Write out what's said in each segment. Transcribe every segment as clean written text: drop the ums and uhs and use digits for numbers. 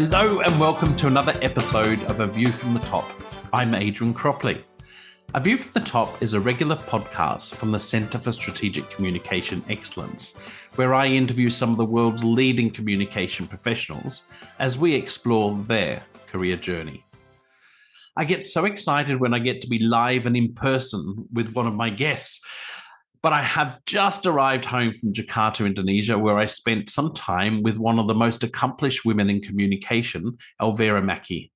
Hello and welcome to another episode of A View from the Top. I'm Adrian Cropley. A View from the Top is a regular podcast from the Centre for Strategic Communication Excellence, where I interview some of the world's leading communication professionals as we explore their career journey. I get so excited when I get to be live and in person with one of my guests. But I have just arrived home from Jakarta, Indonesia, where I spent some time with one of the most accomplished women in communication, Elvera Makki.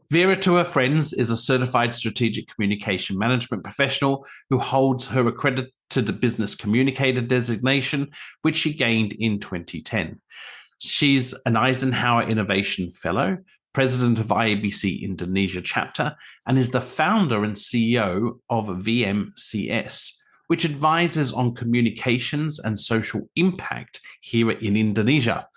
Vera, to her friends, is a certified strategic communication management professional who holds her accredited business communicator designation, which she gained in 2010. She's an Eisenhower Innovation Fellow, president of IABC Indonesia chapter, and is the founder and CEO of VMCS, which advises on communications and social impact here in Indonesia.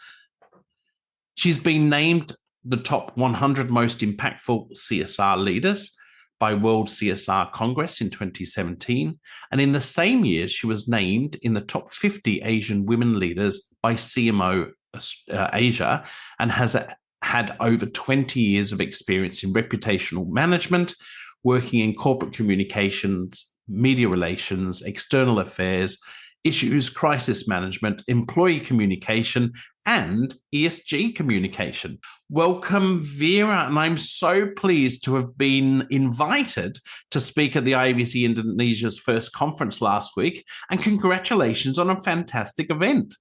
She's been named the top 100 most impactful CSR leaders by World CSR Congress in 2017. And in the same year, she was named in the top 50 Asian women leaders by CMO Asia and has had over 20 years of experience in reputational management, working in corporate communications, media relations, external affairs, issues, crisis management, employee communication, and ESG communication. Welcome, Vera, and I'm so pleased to have been invited to speak at the IABC Indonesia's first conference last week, and congratulations on a fantastic event.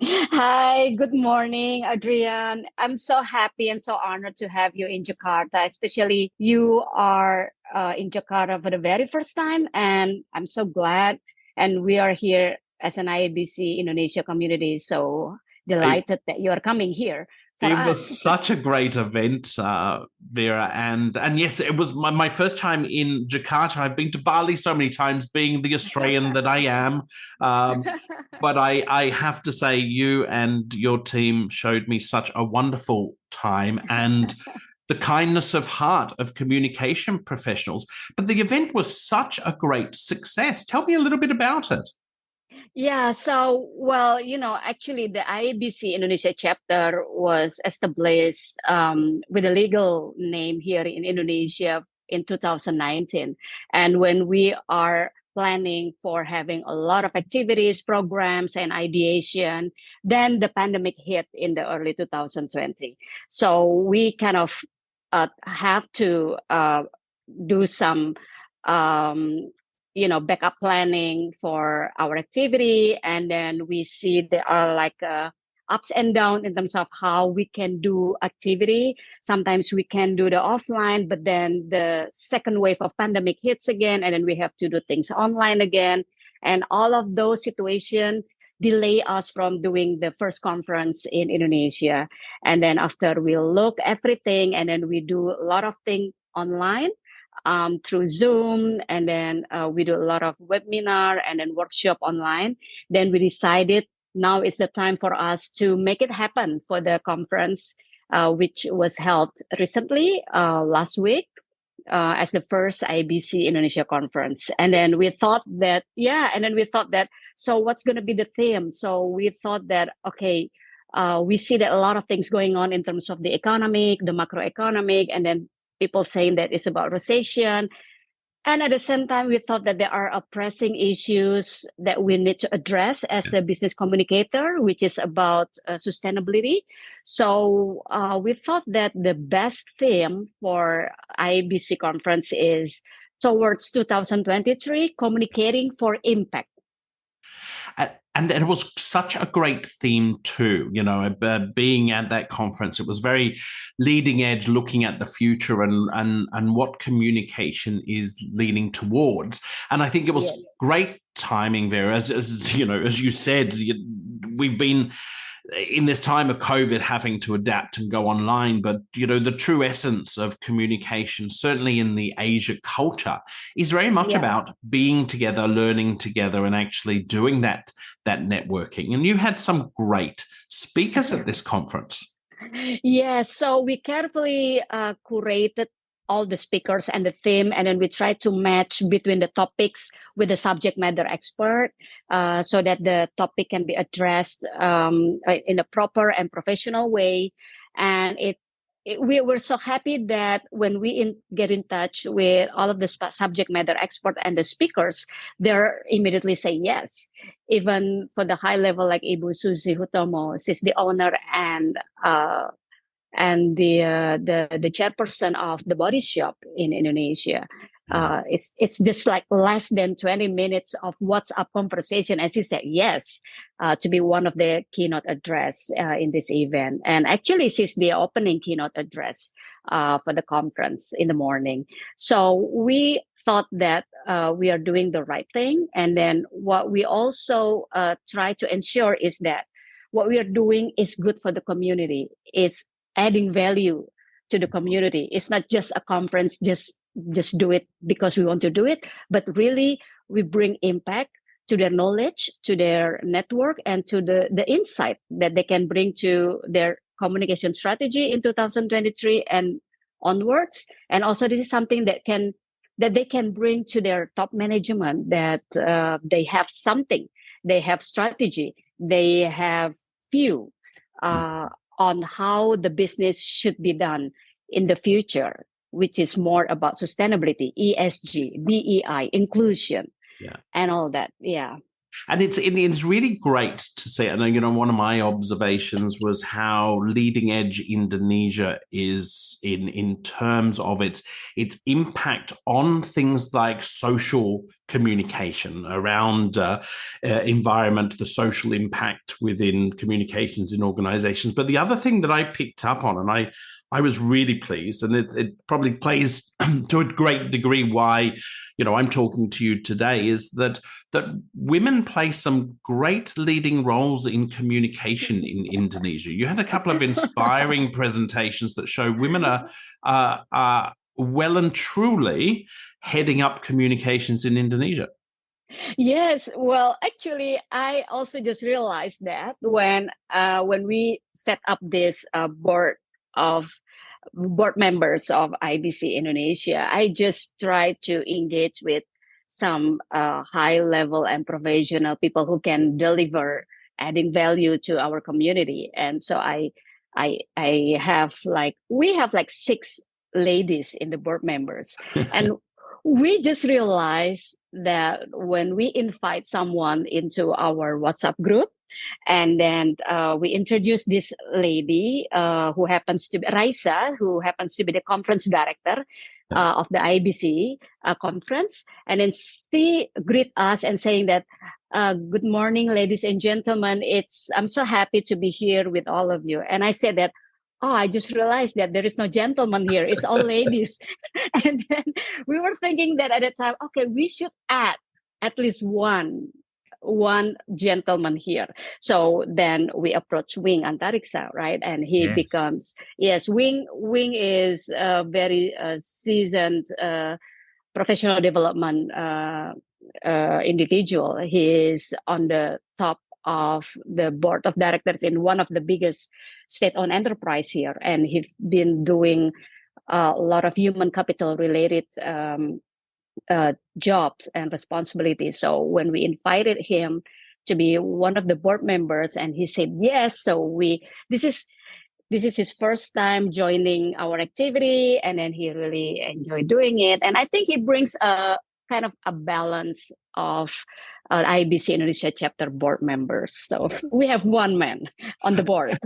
Hi, good morning, Adrian. I'm so happy and so honored to have you in Jakarta, especially you are in Jakarta for the very first time. And I'm so glad. And we are here as an IABC Indonesia community. So delighted that you are coming here. It was such a great event, Vera. And yes, it was my first time in Jakarta. I've been to Bali so many times, being the Australian that I am. But I have to say, you and your team showed me such a wonderful time and the kindness of heart of communication professionals. But the event was such a great success. Tell me a little bit about it. Yeah, so, well, actually the IABC Indonesia chapter was established with a legal name here in Indonesia in 2019. And when we are planning for having a lot of activities, programs, and ideation, then the pandemic hit in the early 2020. So we kind of have to do some backup planning for our activity. And then we see there are ups and downs in terms of how we can do activity. Sometimes we can do the offline, but then the second wave of pandemic hits again, and then we have to do things online again. And all of those situations delay us from doing the first conference in Indonesia. And then after we look everything, and then we do a lot of things online, through Zoom, and then we do a lot of webinar and then workshop online. Then we decided now is the time for us to make it happen for the conference, which was held recently last week as the first IABC Indonesia conference. And then we thought that, so what's going to be the theme? So we thought that, okay, we see that a lot of things going on in terms of the economic, the macroeconomic, and then people saying that it's about recession. And at the same time, we thought that there are pressing issues that we need to address as a business communicator, which is about sustainability. So we thought that the best theme for IABC conference is towards 2023, communicating for impact. And it was such a great theme too, being at that conference. It was very leading edge, looking at the future and what communication is leaning towards. And I think it was great timing, Vera. As you said, we've been in this time of COVID having to adapt and go online. But, the true essence of communication, certainly in the Asia culture, is very much about being together, learning together, and actually doing that networking. And you had some great speakers at this conference. Yes, so we carefully curated all the speakers and the theme, and then we try to match between the topics with the subject matter expert, so that the topic can be addressed in a proper and professional way. And we were so happy that when we get in touch with all of the subject matter experts and the speakers, they're immediately saying yes. Even for the high level, like Ibu Suzy Hutomo, she's the owner and the chairperson of the body shop in Indonesia. It's just like less than 20 minutes of WhatsApp conversation, and she said yes to be one of the keynote address in this event. And actually, she's the opening keynote address for the conference in the morning. So we thought that we are doing the right thing. And then what we also try to ensure is that what we are doing is good for the community. It's adding value to the community. It's not just a conference, just do it because we want to do it, but really we bring impact to their knowledge, to their network, and to the insight that they can bring to their communication strategy in 2023 and onwards. And also this is something that they can bring to their top management, that they have something, they have strategy, they have view on how the business should be done in the future, which is more about sustainability, ESG, BEI, inclusion, and all that. Yeah. And it's really great to see. And one of my observations was how leading edge Indonesia is in terms of its impact on things like social communication around environment, the social impact within communications in organizations. But the other thing that I picked up on, and I was really pleased, and it probably plays to a great degree why, I'm talking to you today, is that women play some great leading roles in communication in Indonesia. You had a couple of inspiring presentations that show women are well and truly heading up communications in Indonesia. Yes, well, actually, I also just realized that when we set up this board members of IBC Indonesia, I just try to engage with some high level and professional people who can deliver adding value to our community. And so I have we have 6 ladies in the board members. And we just realized that when we invite someone into our WhatsApp group, and then we introduce this lady who happens to be Raisa, who happens to be the conference director of the IBC conference. And then she greet us and saying that, good morning, ladies and gentlemen. I'm so happy to be here with all of you. And I said that, I just realized that there is no gentleman here. It's all ladies. And then we were thinking that at the time, okay, we should add at least one gentleman here. So then we approach Wing Antariksa, right? And he becomes, Wing is a very seasoned professional development individual. He is on the top of the board of directors in one of the biggest state-owned enterprise here. And he's been doing a lot of human capital related jobs and responsibilities. So when we invited him to be one of the board members, and he said yes, so this is his first time joining our activity, and then he really enjoyed doing it. And I think he brings a kind of a balance of IBC Indonesia chapter board members. So we have one man on the board.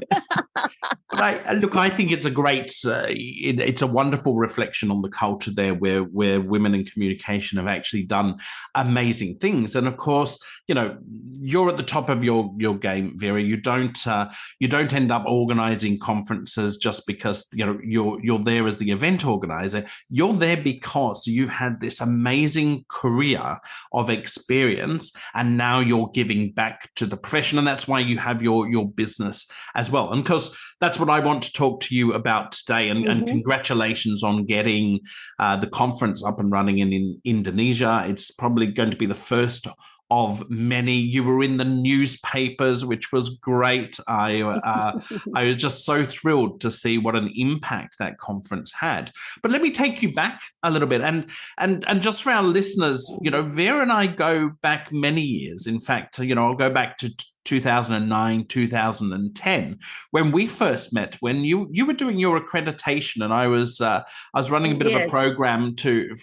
I think it's a great, it's a wonderful reflection on the culture there, where women in communication have actually done amazing things. And of course, you're at the top of your game, Vera. You don't end up organizing conferences just because you're there as the event organizer. You're there because you've had this amazing career of experience, and now you're giving back to the profession, and that's why you have your business as well. And of course, that's what I want to talk to you about today. And congratulations on getting the conference up and running in Indonesia. It's probably going to be the first of many. You were in the newspapers, which was great. I was just so thrilled to see what an impact that conference had. But let me take you back a little bit, and just for our listeners, Vera and I go back many years. In fact, I'll go back to 2009, 2010. When we first met, when you were doing your accreditation, and I was running a bit of a program to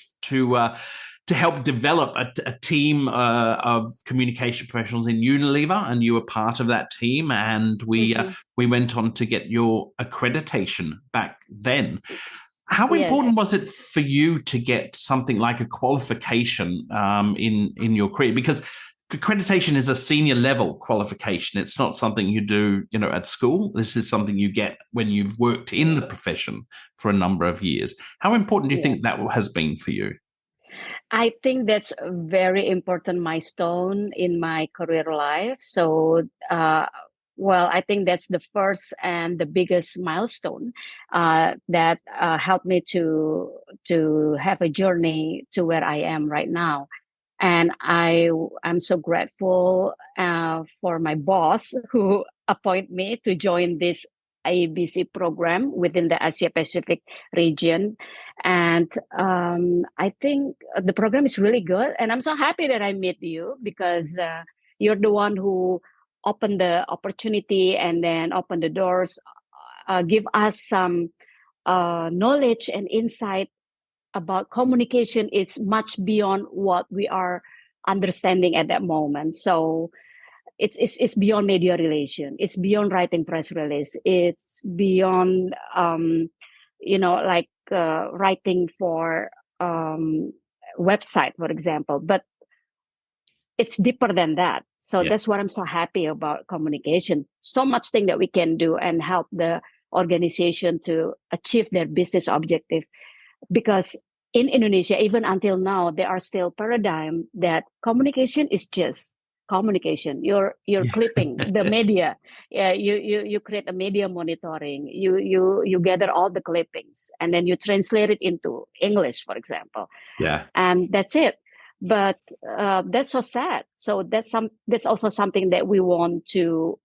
help develop a team of communication professionals in Unilever, and you were part of that team. And we went on to get your accreditation back then. How important was it for you to get something like a qualification in your career? Because accreditation is a senior level qualification. It's not something you do, at school. This is something you get when you've worked in the profession for a number of years. How important do you think that has been for you? I think that's a very important milestone in my career life. So, I think that's the first and the biggest milestone that helped me to have a journey to where I am right now. And I'm so grateful for my boss who appointed me to join this IABC program within the Asia Pacific region. And I think the program is really good. And I'm so happy that I met you because you're the one who opened the opportunity and then opened the doors, give us some knowledge and insight about communication. Is much beyond what we are understanding at that moment. So it's beyond media relation. It's beyond writing press release. It's beyond writing for website, for example. But it's deeper than that. So that's what I'm so happy about communication. So much thing that we can do and help the organization to achieve their business objective. Because in Indonesia, even until now, there are still paradigm that communication is just communication. You're clipping the media. You create a media monitoring. You gather all the clippings and then you translate it into English, for example. Yeah. And that's it. But that's so sad. So that's also something that we want to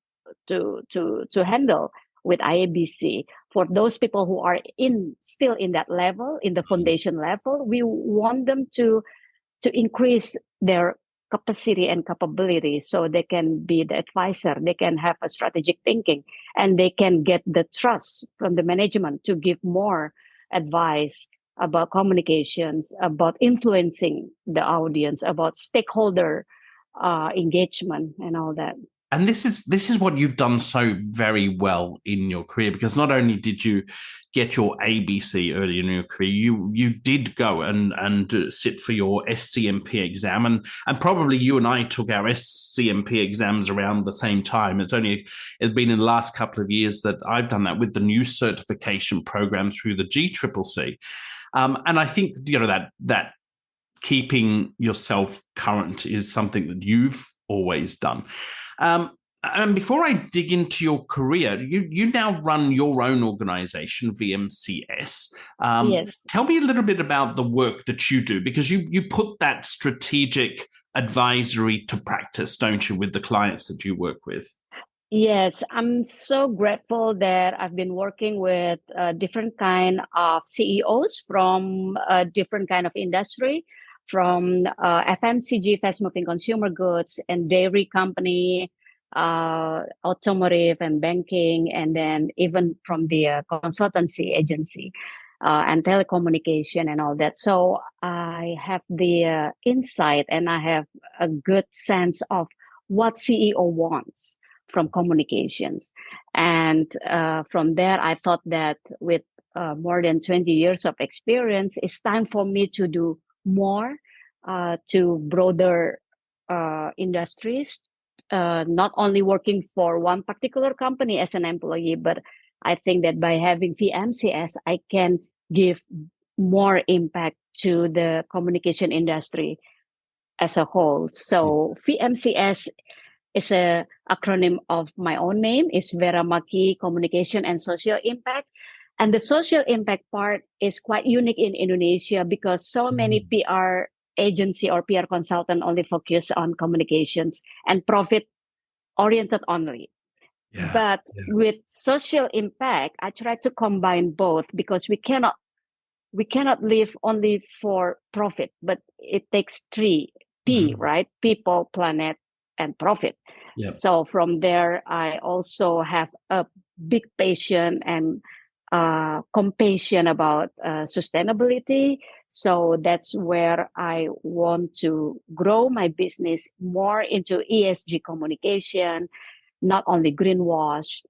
handle with IABC. For those people who are still in that level, in the foundation level, we want them to increase their capacity and capability so they can be the advisor, they can have a strategic thinking, and they can get the trust from the management to give more advice about communications, about influencing the audience, about stakeholder engagement and all that. And this is what you've done so very well in your career, because not only did you get your ABC early in your career, you did go and sit for your SCMP exam, and probably you and I took our SCMP exams around the same time. It's been in the last couple of years that I've done that with the new certification program through the GCCC. And I think that keeping yourself current is something that you've always done. And before I dig into your career, you now run your own organization, VMCS. Yes. Tell me a little bit about the work that you do, because you put that strategic advisory to practice, don't you, with the clients that you work with? Yes, I'm so grateful that I've been working with different kind of CEOs from different kind of industry, from FMCG, fast-moving consumer goods, and dairy company, automotive and banking, and then even from the consultancy agency and telecommunication and all that. So I have the insight and I have a good sense of what CEO wants from communications. And from there, I thought that with more than 20 years of experience, it's time for me to do more to broader industries, not only working for one particular company as an employee, but I think that by having VMCS, I can give more impact to the communication industry as a whole. So VMCS is an acronym of my own name. It's Vera Makki, Communication and Social Impact. And the social impact part is quite unique in Indonesia because so many PR agency or PR consultant only focus on communications and profit oriented only. But with social impact, I try to combine both because we cannot live only for profit, but it takes three P, right? People, planet, and profit. Yeah. So from there, I also have a big passion and compassion about sustainability. So that's where I want to grow my business more into ESG communication, not only greenwash,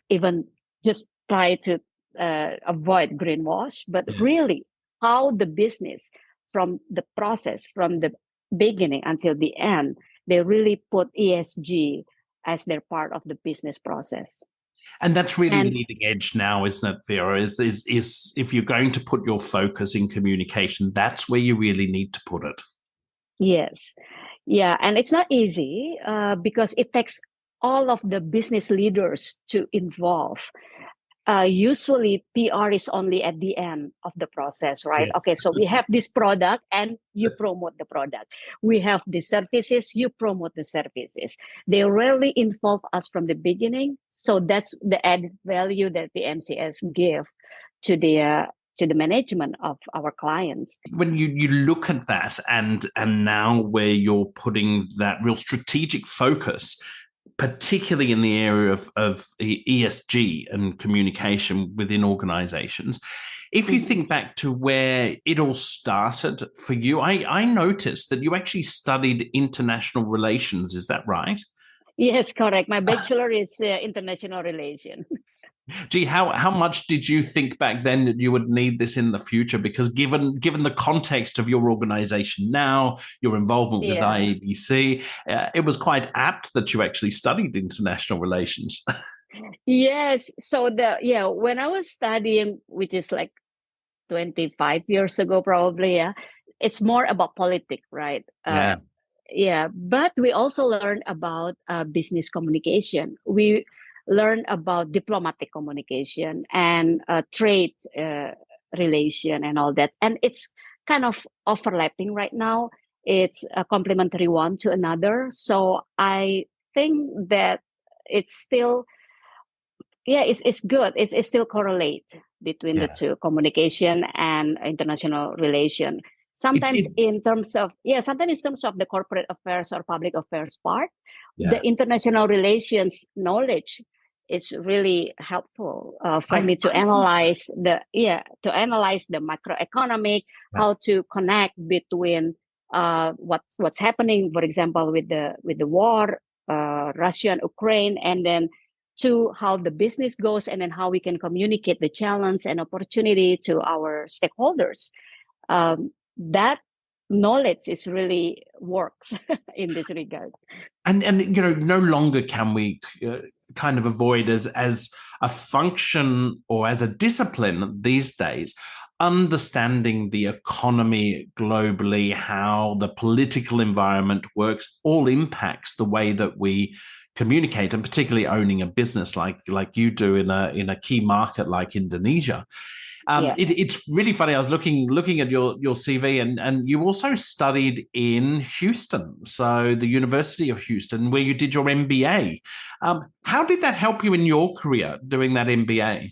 even just try to avoid greenwash, but Yes. really how the business from the process, from the beginning until the end, they really put ESG as their part of the business process. And that's really And leading edge now, isn't it, Vera? Is if you're going to put your focus in communication, that's where you really need to put it. yes, yeah, and it's not easy because it takes all of the business leaders to involve. Usually PR is only at the end of the process, right? Yes. Okay, so we have this product and you promote the product. We have the services, you promote the services. They rarely involve us from the beginning. So that's the added value that the MCS give to the management of our clients. When you look at that and now where you're putting that real strategic focus, particularly in the area of ESG and communication within organizations. If you think back to where it all started for you, I noticed that you actually studied international relations. Is that right? Yes, correct. My bachelor is international relation. Gee, how much did you think back then that you would need this in the future? Because given the context of your organization now, your involvement with Yeah. IABC, it was quite apt that you actually studied international relations. Yes. So when I was studying, which is like 25 years ago, probably, yeah, it's more about politics, right? Yeah. Yeah, but we also learn about business communication. We learn about diplomatic communication and trade relation and all that. And it's kind of overlapping right now. It's a complementary one to another. So I think that it's still, yeah, it's good. It's still correlate between the Yeah. two, communication and international relation. It, Sometimes it, sometimes in terms of the corporate affairs or public affairs part, the yeah. international relations knowledge is really helpful for me to I think so. analyze the macroeconomic, Yeah. how to connect between what's happening, for example, with the war, Russia and Ukraine, and then to how the business goes, and then how we can communicate the challenge and opportunity to our stakeholders. That knowledge is really works in this regard. And no longer can we kind of avoid as a function or as a discipline these days understanding the economy globally, how the political environment works, all impacts the way that we communicate, and particularly owning a business like you do in a key market like Indonesia. Yeah. It's really funny. I was looking at your CV, and you also studied in Houston, so the University of Houston, where you did your MBA. How did that help you in your career doing that MBA?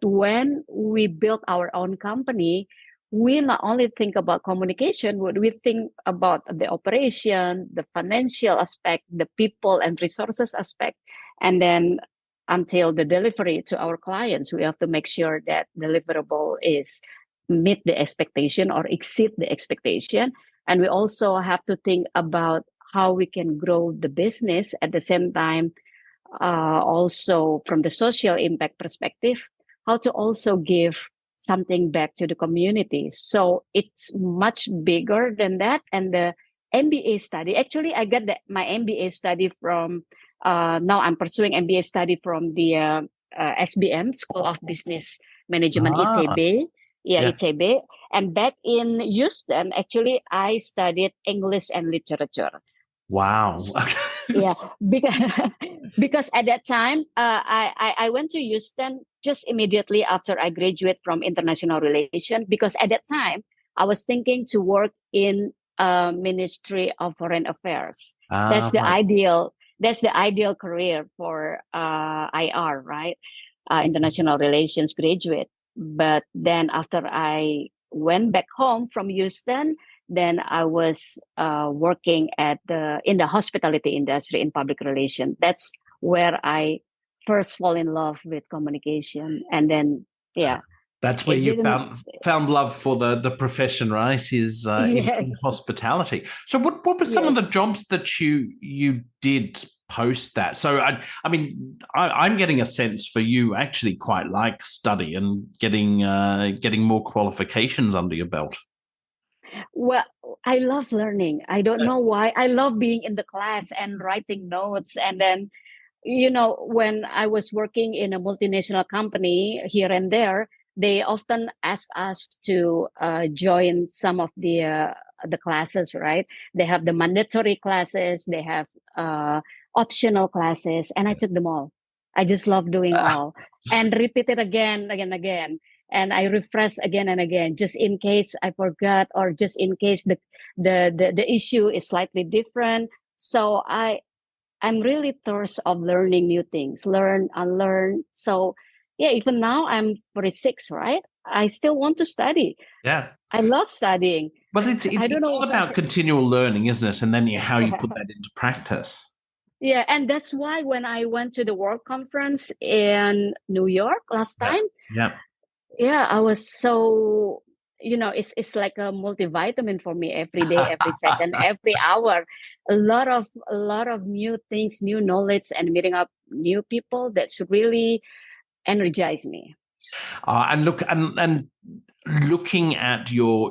When we built our own company, we not only think about communication, but we think about the operation, the financial aspect, the people and resources aspect, and then until the delivery to our clients, we have to make sure that deliverable is meet the expectation or exceed the expectation. And we also have to think about how we can grow the business at the same time, also from the social impact perspective, how to also give something back to the community. So it's much bigger than that. And the MBA study, actually, I got my MBA study from, now I'm pursuing MBA study from the SBM, School of Business Management, Ah, ITB. Yeah, yeah. ITB. And back in Houston, actually, I studied English and literature. Wow. Yeah, because because at that time, I went to Houston just immediately after I graduated from international relations, because at that time I was thinking to work in Ministry of Foreign Affairs. That's the Right. ideal. That's the ideal career for IR, right? International relations graduate. But then after I went back home from Houston, Then I was working in the hospitality industry in public relations. That's where I first fall in love with communication, and then that's where it you didn't. found love for the profession, right? Is Yes, in hospitality. So what were some of yes. the jobs that you did post that? So I mean, I'm getting a sense for you actually quite like study and getting more qualifications under your belt. Well, I love learning. I don't know why. I love being in the class and writing notes. And then, when I was working in a multinational company here and there, they often ask us to join some of the classes, right? They have the mandatory classes, they have optional classes, and I took them all. I just love doing all and repeat it again. And I refresh again and again, just in case I forgot, or just in case the issue is slightly different. So I'm really thirst of learning new things, learn and learn. So yeah, even now I'm 46, right? I still want to study. Yeah. I love studying. Well, I don't it's all know. about continual learning, isn't it? And then how you Yeah. put that into practice. Yeah, and that's why when I went to the World Conference in New York last Yeah. time, Yeah. yeah, I was so, it's like a multivitamin for me every day, every second, every hour. A lot of new things, new knowledge, and meeting up new people. That's really energized me. And look, and looking at your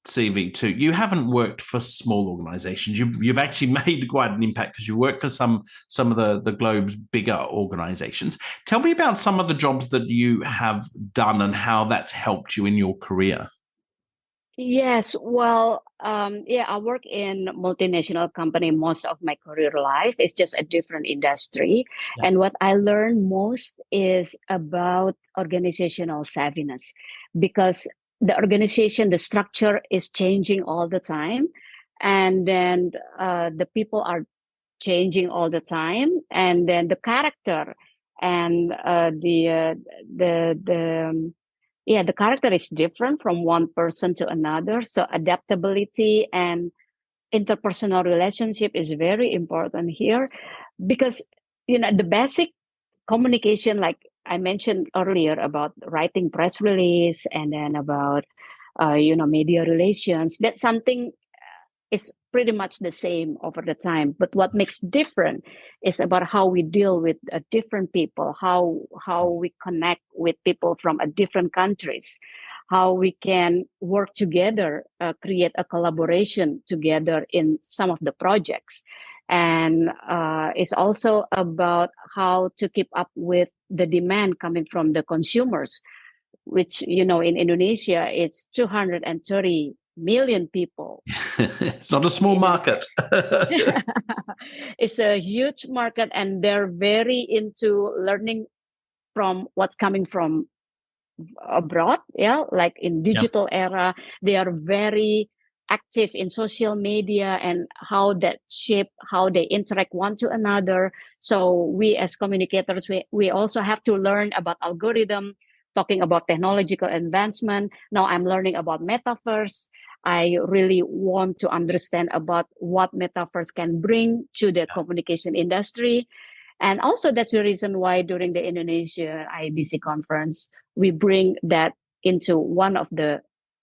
CV too, you haven't worked for small organisations. You've actually made quite an impact because you work for some of the globe's bigger organisations. Tell me about some of the jobs that you have done and how that's helped you in your career. Yes, well, yeah, I work in multinational company most of my career life. It's just a different industry. Yeah. And what I learned most is about organizational savviness, because the organization, the structure is changing all the time. And then the people are changing all the time. And then the character and the character is different from one person to another. So adaptability and interpersonal relationship is very important here, because the basic communication, like I mentioned earlier about writing press release, and then about media relations, that's something, it's pretty much the same over the time. But what makes different is about how we deal with different people, how we connect with people from different countries, how we can work together, create a collaboration together in some of the projects. And it's also about how to keep up with the demand coming from the consumers, which, in Indonesia, it's 230 million people. It's not a small market. It's a huge market, and they're very into learning from what's coming from abroad. Yeah, like in Yep. digital era, they are very active in social media and how that shape how they interact one to another. So we as communicators, we also have to learn about algorithm, talking about technological advancement. Now I'm learning about metaverse. I really want to understand about what metaverse can bring to the communication industry. And also that's the reason why during the Indonesia IABC conference, we bring that into one of the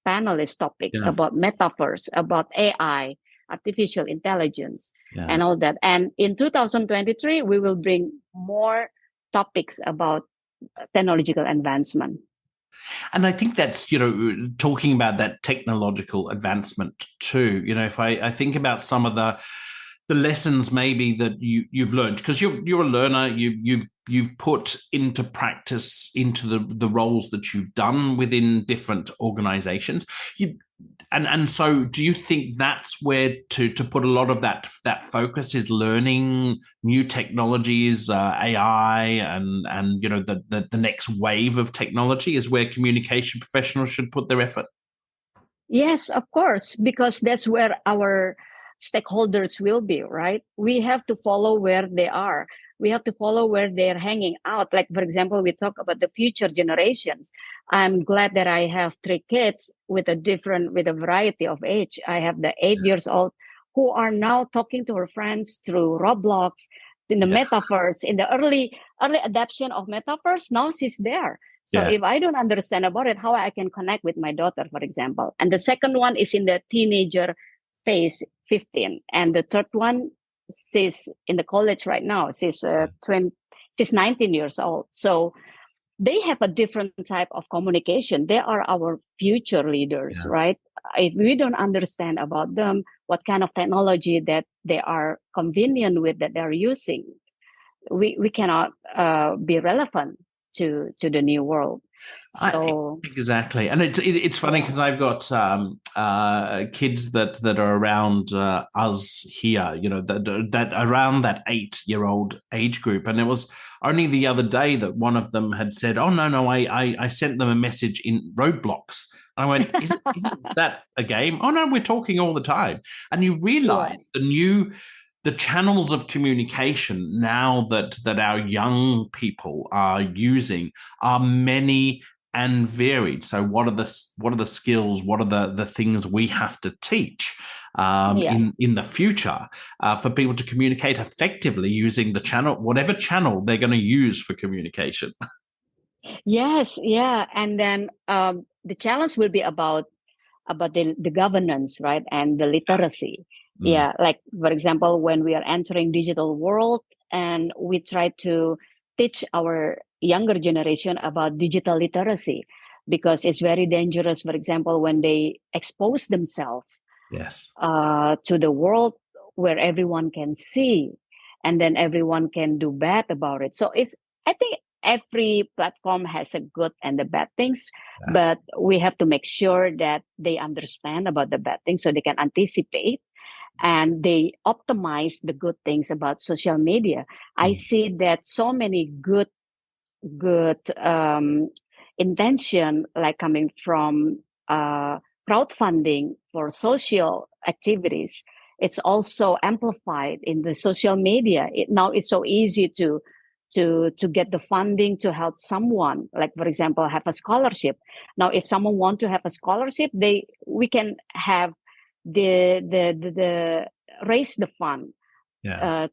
panelist topic Yeah. about metaverse, about AI, artificial intelligence, Yeah. and all that. And in 2023, we will bring more topics about technological advancement. And I think that's, talking about that technological advancement too. If I think about some of the lessons maybe that you've learned, because you're a learner, you've put into practice into the roles that you've done within different organizations. And so do you think that's where to put a lot of that focus is learning new technologies, AI, and the next wave of technology is where communication professionals should put their effort? Yes, of course, because that's where our stakeholders will be, right? We have to follow where they are. we have to follow where they're hanging out. Like, for example, we talk about the future generations. I'm glad that I have 3 kids with a variety of age. I have the 8 years old who are now talking to her friends through Roblox, in the metaverse, in the early adoption of metaverse. Now she's there. So if I don't understand about it, how I can connect with my daughter, for example. And the second one is in the teenager phase, 15. And the third one, she's in the college right now. She's 19 years old. So they have a different type of communication. They are our future leaders, right? If we don't understand about them, what kind of technology that they are convenient with, that they're using, we cannot be relevant to the new world. So exactly, and it's funny because I've got kids that are around us here, that around that 8-year-old age group, and it was only the other day that one of them had said, "Oh no, I sent them a message in Roadblocks." I went, isn't that a game? Oh no, we're talking all the time, and you realize the channels of communication now that our young people are using are many and varied. So what are the skills? What are the things we have to teach in the future for people to communicate effectively using the channel, whatever channel they're going to use for communication? Yes, yeah, and then the challenge will be about the governance, right, and the literacy. Yeah, like for example, when we are entering digital world, and we try to teach our younger generation about digital literacy, because it's very dangerous. For example, when they expose themselves to the world where everyone can see, and then everyone can do bad about it. So I think every platform has a good and the bad things, but we have to make sure that they understand about the bad things so they can anticipate and they optimize the good things about social media. I see that so many good intention, like coming from crowdfunding for social activities. It's also amplified in the social media. Now it's so easy to get the funding to help someone, like for example, have a scholarship. Now, if someone wants to have a scholarship, we can have the raise the fund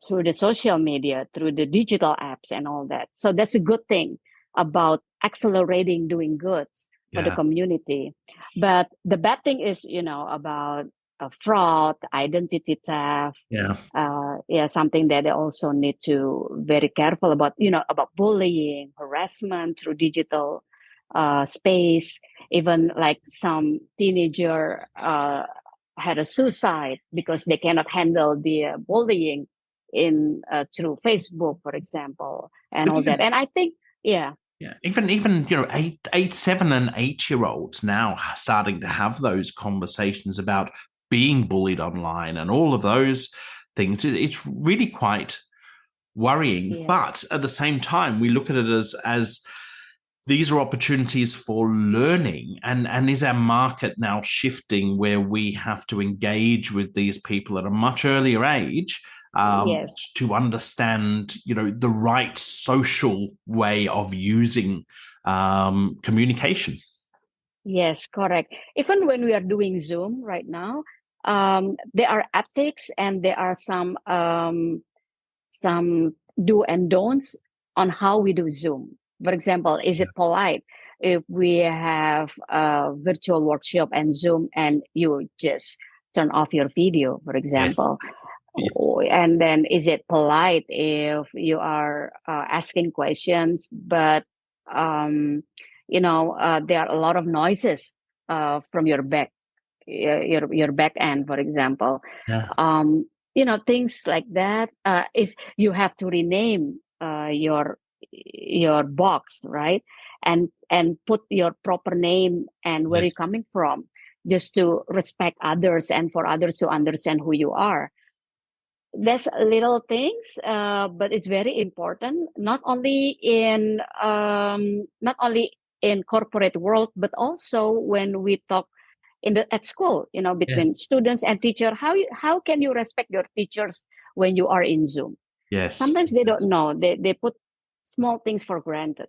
through the social media, through the digital apps and all that. So that's a good thing about accelerating doing goods for the community. But the bad thing is, about fraud, identity theft. Something that they also need to very careful about, about bullying, harassment through digital space. Even like some teenager had a suicide because they cannot handle the bullying in through Facebook, for example, and all that. And I think, even 8, 7, and 8-year-olds now starting to have those conversations about being bullied online and all of those things. It's really quite worrying. But at the same time, we look at it as these are opportunities for learning, and is our market now shifting where we have to engage with these people at a much earlier age to understand, the right social way of using communication? Yes, correct. Even when we are doing Zoom right now, there are ethics and there are some do and don'ts on how we do Zoom. For example, is it polite if we have a virtual workshop and Zoom and you just turn off your video, for example? And then is it polite if you are asking questions, but there are a lot of noises from your back, your back end, for example? Things like that. Is you have to rename your box, right? And put your proper name and where you're coming from, just to respect others and for others to understand who you are. That's little things, but it's very important. Not only in corporate world, but also when we talk at school, between students and teacher. How can you respect your teachers when you are in Zoom? Yes. Sometimes they don't know. They put small things for granted.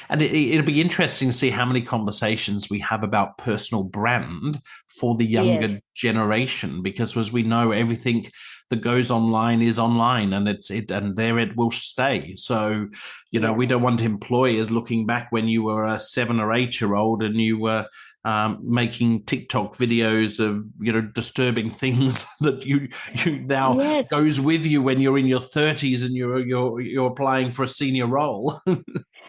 And it'll be interesting to see how many conversations we have about personal brand for the younger Yes. generation, because as we know, everything that goes online is online, and and there it will stay. So, we don't want employers looking back when you were a 7 or 8-year-old and you were making TikTok videos of disturbing things that you now goes with you when you're in your 30s and you're applying for a senior role.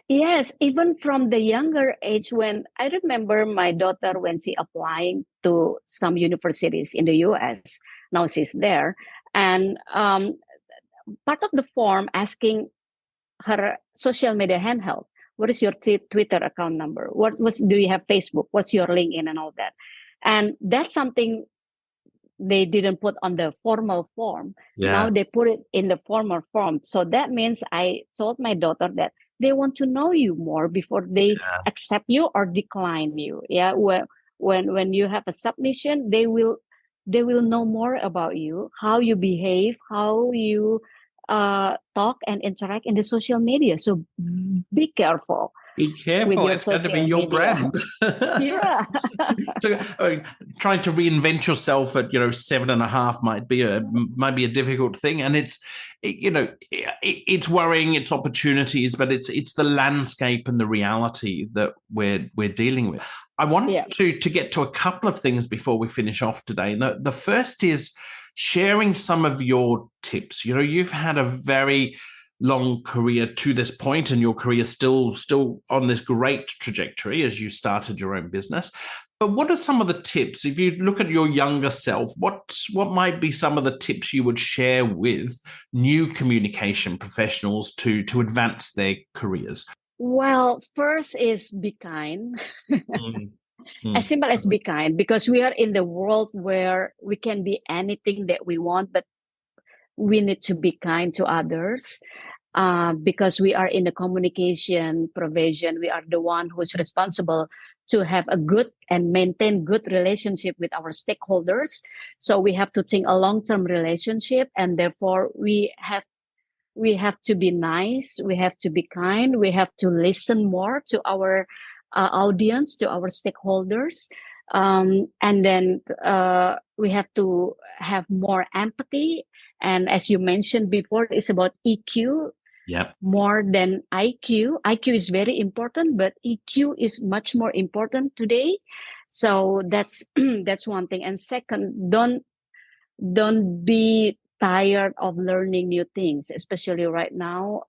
Yes, even from the younger age, when I remember my daughter when she applying to some universities in the US, now she's there, and part of the form asking her social media handle. What is your Twitter account number? What do you have Facebook? What's your LinkedIn and all that? And that's something they didn't put on the formal form. Yeah. Now they put it in the formal form. So that means I told my daughter that they want to know you more before they accept you or decline you. Yeah. When you have a submission, they will know more about you, how you behave, how you talk and interact in the social media. So be careful. Be careful. It's going to be your brand. Yeah. So, trying to reinvent yourself at 7.5 might be a difficult thing, and it's worrying, it's opportunities, but it's the landscape and the reality that we're dealing with. I want to get to a couple of things before we finish off today. The first is sharing some of your tips. You've had a very long career to this point, and your career still on this great trajectory as you started your own business. But what are some of the tips, if you look at your younger self, what might be some of the tips you would share with new communication professionals to advance their careers? Well, first is be kind. As simple as be kind, because we are in the world where we can be anything that we want, but we need to be kind to others. Because we are in the communication provision, we are the one who's responsible to have a good and maintain good relationship with our stakeholders. So we have to think a long-term relationship, and therefore we have to be nice, we have to be kind, we have to listen more to our audience, to our stakeholders, and then we have to have more empathy. And as you mentioned before, it's about EQ. More than IQ. IQ is very important, but EQ is much more important today. So that's that's one thing. And second, don't be tired of learning new things, especially right now.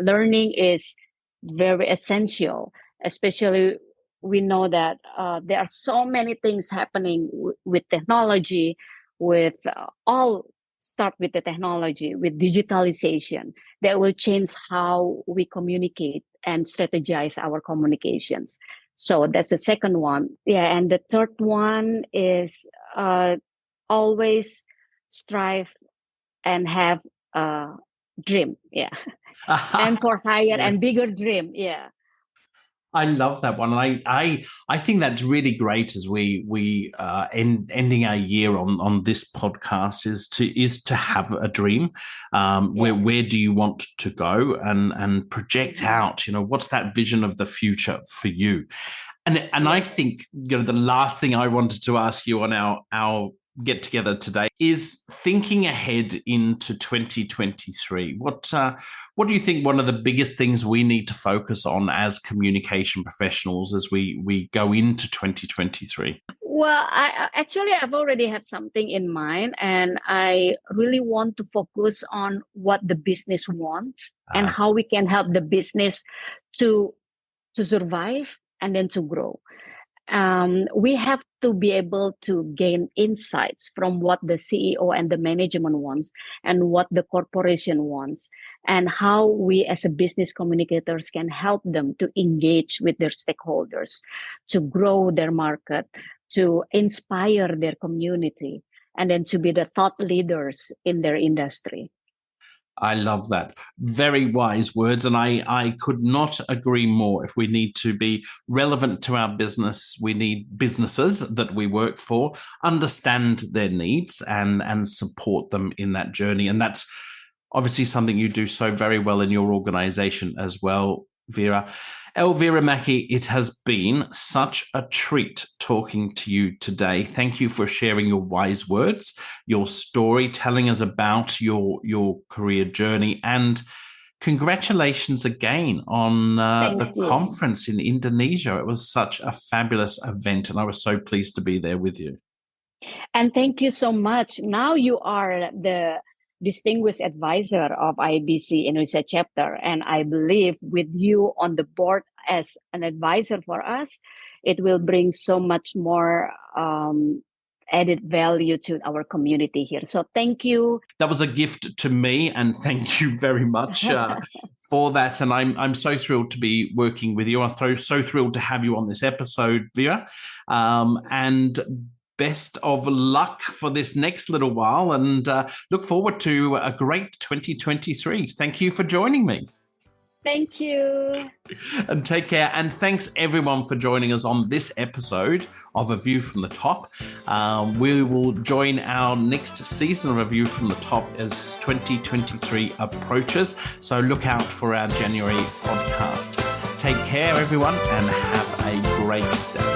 Learning is very essential, especially we know that there are so many things happening with technology, with all start with the technology, with digitalization, that will change how we communicate and strategize our communications. So that's the second one. Yeah, and the third one is always strive and have a dream. Yeah. And for higher and bigger dream. Yeah. I love that one, and I think that's really great as we ending our year on this podcast is to have a dream. Where do you want to go, and project out? What's that vision of the future for you? And I think the last thing I wanted to ask you on our get together today is thinking ahead into 2023. What do you think one of the biggest things we need to focus on as communication professionals as we go into 2023? Well, I've already had something in mind, and I really want to focus on what the business wants and how we can help the business to survive and then to grow. We have to be able to gain insights from what the CEO and the management wants and what the corporation wants, and how we as a business communicators can help them to engage with their stakeholders, to grow their market, to inspire their community, and then to be the thought leaders in their industry. I love that. Very wise words. And I could not agree more. If we need to be relevant to our business, we need businesses that we work for, understand their needs and support them in that journey. And that's Obviously, something you do so very well in your organization as well, Vera. Elvera Makki, it has been such a treat talking to you today. Thank you for sharing your wise words, your story, telling us about your career journey, and congratulations again on the Thank you. conference in Indonesia. It was such a fabulous event, and I was so pleased to be there with you. And thank you so much. Now you are the distinguished advisor of IABC Indonesia chapter. And I believe with you on the board as an advisor for us, it will bring so much more added value to our community here. So thank you. That was a gift to me, and thank you very much for that. And I'm so thrilled to be working with you. I'm so thrilled to have you on this episode, Vera. And best of luck for this next little while, and look forward to a great 2023. Thank you for joining me. Thank you. And take care. And thanks everyone for joining us on this episode of A View from the Top. We will join our next season of A View from the Top as 2023 approaches. So look out for our January podcast. Take care, everyone, and have a great day.